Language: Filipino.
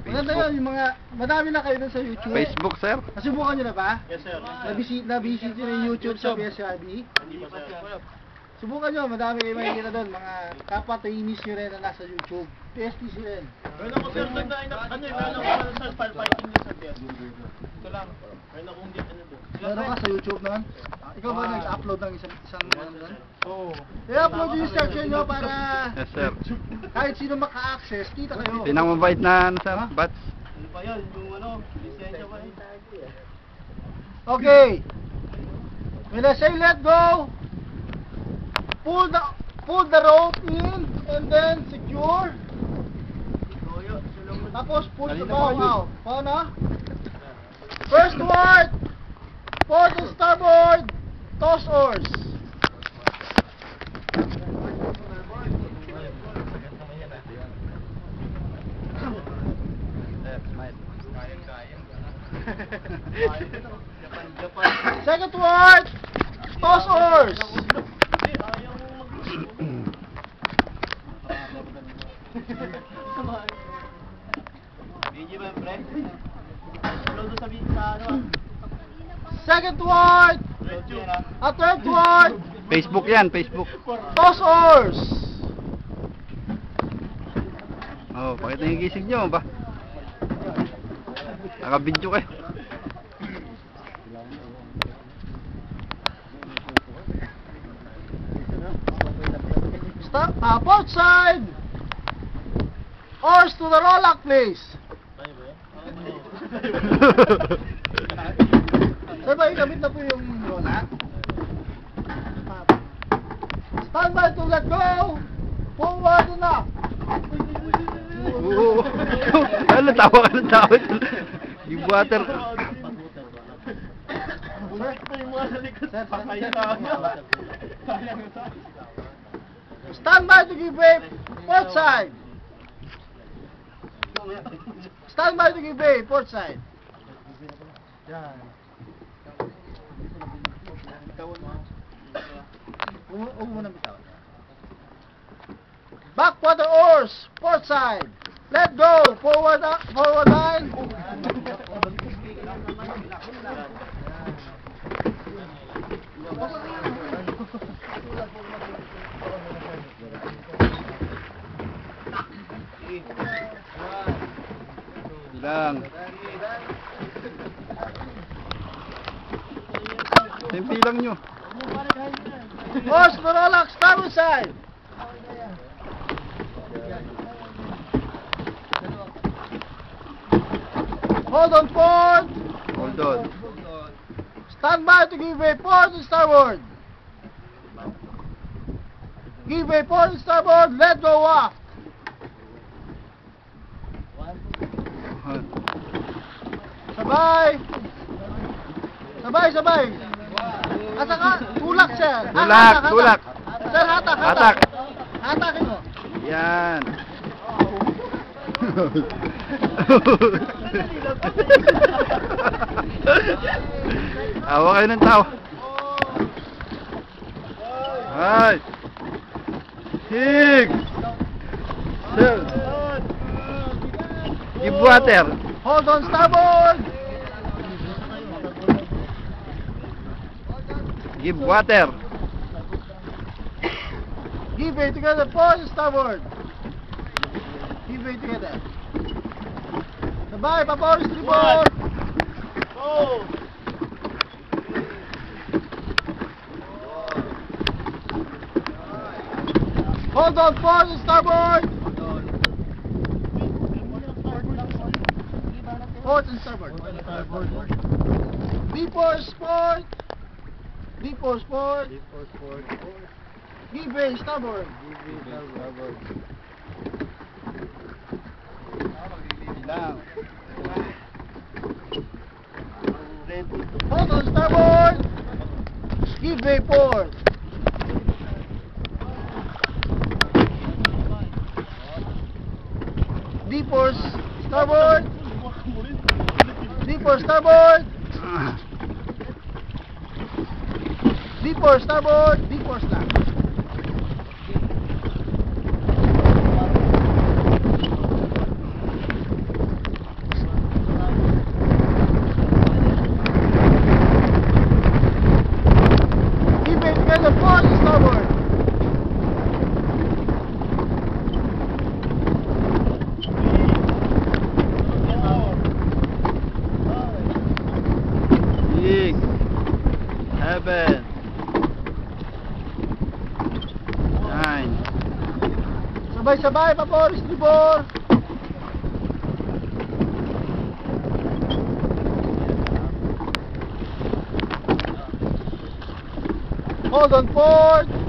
Maganda yun, yung mga, madami na kayo dun sa YouTube. Facebook, sir. Nasubukan nyo na ba? Yes, sir. Nabisit nyo na yung YouTube sa PSYB? Hindi pa, sir. Subukan nyo, madami kayo makikita doon. Mga kapwa trainees nyo rin na nasa YouTube. PSTC rin. Meron ako, sir, meron ako, sir, firefighting din sa test. Ito lang. Meron akong hindi, ano doon. Meron ka sa YouTube noon? Ikaw ba nag-upload ng isang doon? Oo. I-upload yung section nyo para Yes, sir. kahit sino maka-access, kita kayo. Pinamabait na, ano, sir, bats. Ano pa yan? Yung ano, lisensya pa yun. Okay. When I say let go, pull the rope in and then secure. Tapos pull the bow out. Paano? First word, port and starboard, toss oars. Second word, toss oars. Video ba, pre? Upload sa video sa ano? Second word, a third word, Facebook yan, Facebook. toss oars. Oh, pakita yung gising nyo, ba? Naka-video kayo. Stop, port side. Oars to the roll-lock, please. Sir ba, ikamit na po yung roll-lock? Stand by to let go. Forward na. Oo. Ano, tawa ka ng tawa. Yung water. Stand by to give way. Port side. Stand by to give way. Port side. Huwag mo nang bitawan. Backwater oars. Port side. Let go. Forward line. Bilang. Tempi lang nyo. Oars to roll-lock. Starboard side. Hold on port. Hold on. Stand by to give way port and starboard. Give way port and starboard. Let go aft. Sabay. Sabay, sabay. At saka, tulak sir. Tulak, tulak. Sir, hatak, Hatak. hatak. Hatakin mo. Yan. Awa kayo ng tao. Ay. Hig. Sir. Give water. Hold on starboard. Give water. Give way together, port and starboard. Give way together. Sabay, pa-port and starboard. Oh! Hold on, port and starboard. Port and starboard. B4 sport. B4 sport. Give way, starboard. Lang. Hold on, starboard. Give way, port. D4 starboard. D4 starboard. D4 starboard. D4 start. Sabay-sabay, pabor, estribor. Hold on, port.